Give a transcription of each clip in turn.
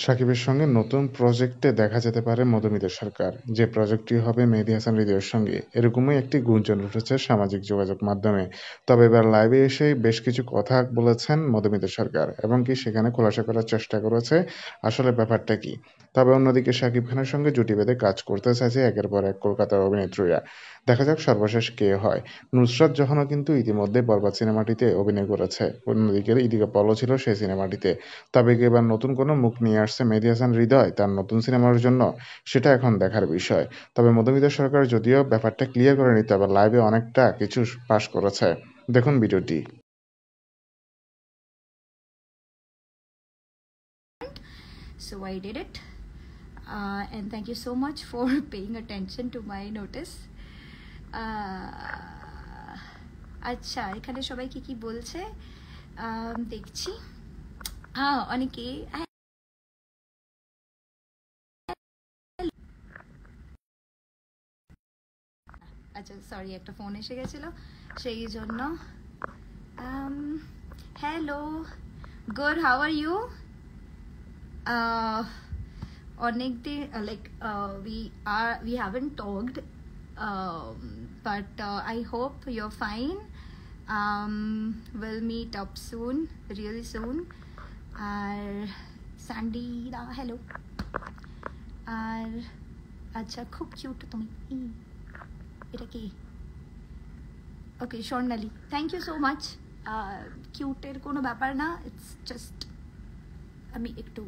শাকিবের সঙ্গে নতুন প্রজেক্টে দেখা যেতে পারে মধুমিতা সরকার। যে প্রজেক্টটি হবে মেহেদী হাসান হৃদয়ের সঙ্গে, এরকমই একটি গুঞ্জন উঠেছে সামাজিক যোগাযোগ মাধ্যমে। তবে এবার লাইভে এসে বেশ কিছু কথা বলেছেন মধুমিতা সরকার এবং কি সেখানে খোলাসা করার চেষ্টা করেছে আসলে ব্যাপারটা কি। তবে অন্যদিকে শাকিব খানের সঙ্গে জুটি বেঁধে কাজ করতে চাইছে একের পর এক কলকাতার অভিনেত্রীরা। দেখা যাক সর্বশেষ কে হয়। নুসরাত জাহানও কিন্তু ইতিমধ্যে বরবাদ সিনেমাটিতে অভিনয় করেছে, অন্যদিকে ইদিকা পলও ছিল সেই সিনেমাটিতে। তবে কি এবার নতুন কোনো মুখ নিয়ে আসছে মেহেদী হাসান হৃদয় তার নতুন সিনেমার জন্য, সেটা এখন দেখার বিষয়। তবে মধুমিতা সরকার যদিও ব্যাপারটা ক্লিয়ার করেনি, তবে লাইভে অনেকটা কিছু পাশ করেছে। দেখুন ভিডিওটি। So I did it, and thank you so much for paying attention to my notice. আচ্ছা, এখানে সবাই কি কি বলছে দেখছি। অনেকে আচ্ছা সরি, একটা ফোন এসে গেছিল সেই জন্য। Hello, good, how are you? অনেক দিন like we haven't talked, but I hope you're fine. We'll meet up soon, really soon. R Sandy the hello. আর আচ্ছা, খুব কিউট তুমি। এটা কি? ওকে, স্বর্ণালী, থ্যাংক ইউ সো মাচ। কিউটের কোনো ব্যাপার না, ইটস জাস্ট আমি একটু,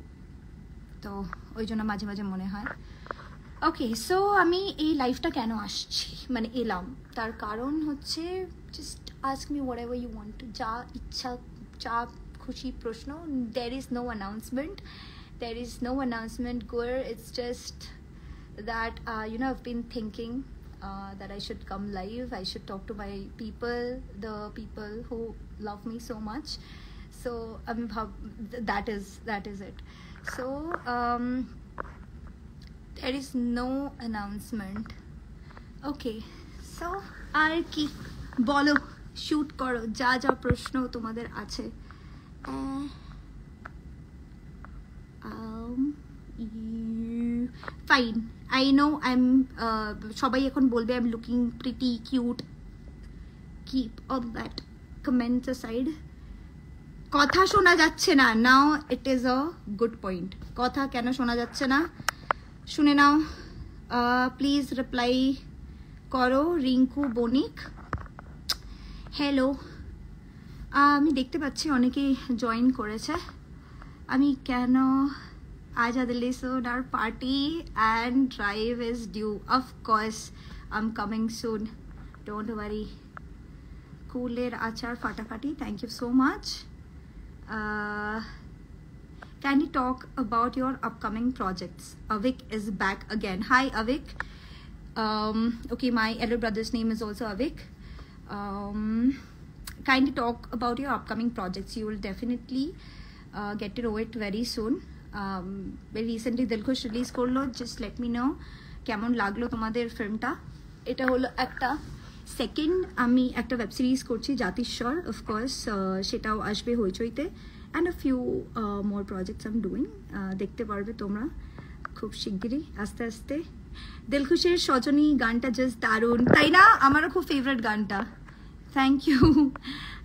তো ওই জন্য মাঝে মাঝে মনে হয়। ওকে, সো আমি এই লাইফটা কেন আসছি, মানে এলাম, তার কারণ হচ্ছে just ask me whatever you want, যা ইচ্ছা, যা খুশি প্রশ্ন। there is no announcement Gur, it's just that I've been thinking that I should come live, I should talk to my people, the people who love me so much. So that is it. So there is no announcement. Okay, so আর কি বলো, shoot করো যা যা প্রশ্ন তোমাদের আছে। Fine, I know I'm সবাই এখন বলবে I'm looking pretty cute. Keep all that comments aside. কথা শোনা যাচ্ছে না, now it is a good point. কথা কেন শোনা যাচ্ছে না শুনে নাও। প্লিজ রিপ্লাই করো। রিঙ্কু বণিক, হ্যালো। আমি দেখতে পাচ্ছি অনেকেই জয়েন করেছে। আমি কেন আজ Adeleson, our party and drive is due. Of course, I'm coming soon. Don't worry. Cooler achar fatafati. Thank you so much. Can you talk about your upcoming projects? Avik is back again. Hi, Avik. Okay, my elder brother's name is also Avik. Kindly talk about your upcoming projects. You will definitely get to know it very soon. Recently Dilkhush release করলো, just let me no কেমন লাগলো তোমাদের ফিল্মটা। এটা হলো একটা second, আমি একটা web series করছি জাতিস্বর, অফকোর্স সেটাও আসবে হইচইতে, and a few more projects I am doing, দেখতে পারবে তোমরা খুব শিগগিরই আস্তে আস্তে। দিলখুশের সজনী গানটা জাস্ট দারুণ, তাই না? আমারও খুব ফেভারিট গানটা। Thank you.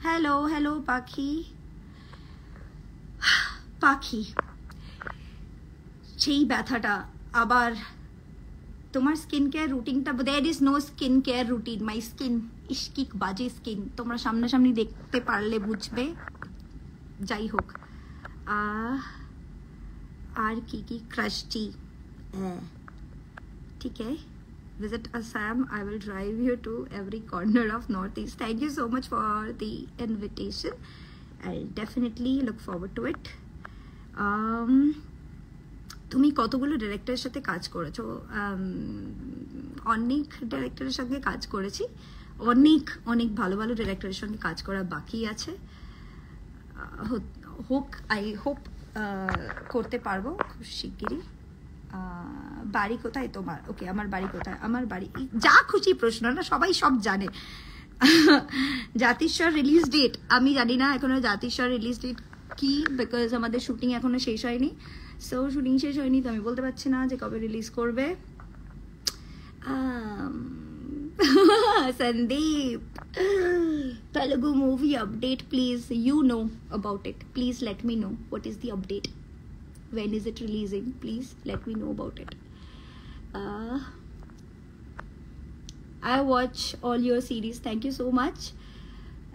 হ্যালো হ্যালো পাখি, পাখি সেই ব্যথাটা আবার তোমার স্কিন কেয়ার রুটিনটা, there is no skin care routine, my skin ইস্কিক বাজে স্কিন, তোমরা সামনাসামনি দেখতে পারলে বুঝবে। যাই হোক, আর কি কি ক্রাশটি, ঠিক আছে। Visit Assam, I will drive you to every corner of Northeast. Thank you so much for the invitation. I'll definitely look forward to it. তুমি কতগুলো ডিরেক্টরের সাথে কাজ করেছো? অনেক ডিরেক্টরের সঙ্গে কাজ করেছি, অনেক অনেক ভালো ভালো ডিরেক্টরের সঙ্গে কাজ করা বাকি আছে। আই হোপ করতে পারবো খুব শিগগিরই। বাড়ি কোথায় তোমার? ওকে, আমার বাড়ি কোথায়? আমার বাড়ি, যা খুশি প্রশ্ন না, সবাই সব জানে। জাতিস্বর রিলিজ ডেট আমি জানি না এখনো, জাতিস্বর রিলিজ ডেট কি, বিকজ আমাদের শুটিং এখনো শেষ হয়নি। সো শুটিং শেষ হয়নি তো আমি বলতে পারছি না যে কবে রিলিজ করবে। Sandeep, Telugu movie update, please. You know about it. Please let me know what is the update. When is it releasing? Please let me know about it. I watch all your series. Thank you so much.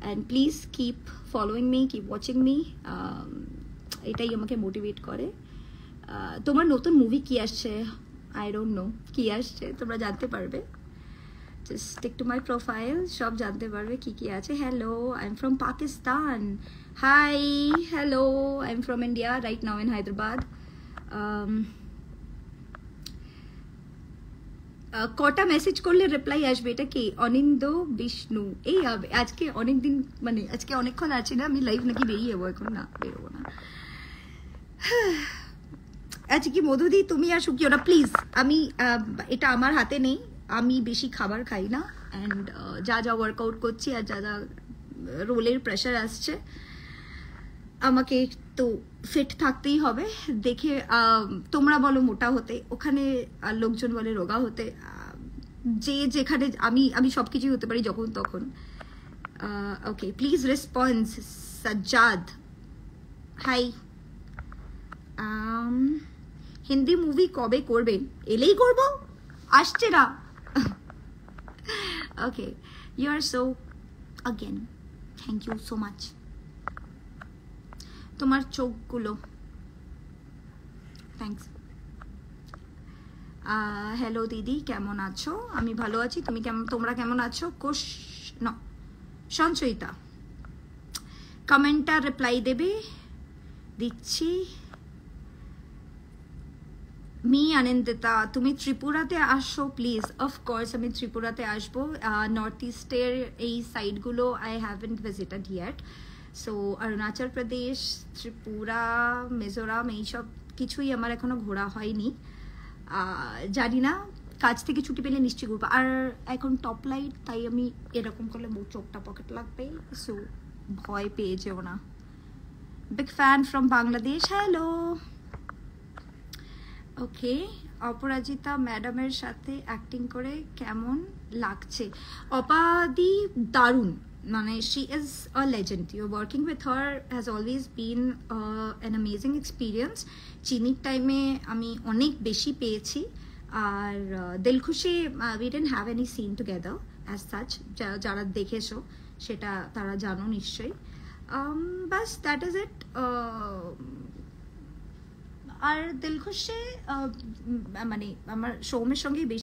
And please keep following me, keep watching me. এটাই আমাকে motivate করে। তোমার নতুন movie কি আসছে? I don't know কি আসছে, তোমরা জানতে পারবে। Just stick to my profile, সব জানতে পারবে কি কি আছে। Hello, I'm from Pakistan. Hi, hello, I'm from India, right now in Hyderabad. কটা মেসেজ করলে রিপ্লাই আসবে? এটা কি অনিন্দ বিষ্ণু? এই আজকে অনেকদিন, মানে আজকে অনেকক্ষণ আছি না আমি লাইভ, নাকি বেরিয়ে যাবো এখন? না, বেরোবো না। আচ্ছা, কি মধুদি তুমি আর সুকি ওরা প্লিজ, আমি এটা আমার হাতে নেই, আমি বেশি খাবার খাই না, অ্যান্ড যা যা ওয়ার্কআউট করছি আর যা যা রোলের প্রেশার আসছে, আমাকে তো ফিট থাকতেই হবে। দেখে তোমরা বলো মোটা হতে, ওখানে লোকজন বলে রোগা হতে, যে যেখানে আমি সব কিছুই হতে পারি যখন তখন। Okay, please response. Sajjad, hi. Hindi movie কবে করবেন? এলেই করব, আসছে না। Okay, you are so again, thank you so much. তোমার চোখগুলো, থ্যাংকস। হ্যালো দিদি, কেমন আছো? আমি ভালো আছি, তুমি কেমন, তোমরা কেমন আছো? সঞ্চয়িতা কমেন্টটা রিপ্লাই দেবে, দিচ্ছি। মি আনন্দিতা, তুমি ত্রিপুরাতে আসো প্লিজ। অফকোর্স আমি ত্রিপুরাতে আসবো। নর্থ ইস্টের এই সাইডগুলো I haven't visited yet. So Arunachal Pradesh, Tripura, Mizoram, এইসব কিছুই আমার এখনো ঘোরা হয়নি। জানি না, কাজ থেকে ছুটি পেলে নিশ্চয়ই ঘুরবো। আর এখন টপ লাইট, তাই আমি এরকম করলে চোখটা পকেট লাগবে, সো ভয় পেয়ে যেও না। Big fan from Bangladesh, hello. Okay, Aparajita ম্যাডামের সাথে অ্যাক্টিং করে কেমন লাগছে? অপাদি দারুণ, মানে she is a legend. You're working with her has always been an amazing experience. চিনির টাইমে আমি অনেক বেশি পেয়েছি। আর দিলখুশি we didn't have any scene together as such. যারা দেখেছো সেটা তারা জানো নিশ্চয়ই। বাস দ্যাট ইজ ইট। আর দিলখুশি মানে আমার সৌমের সঙ্গেই বেশি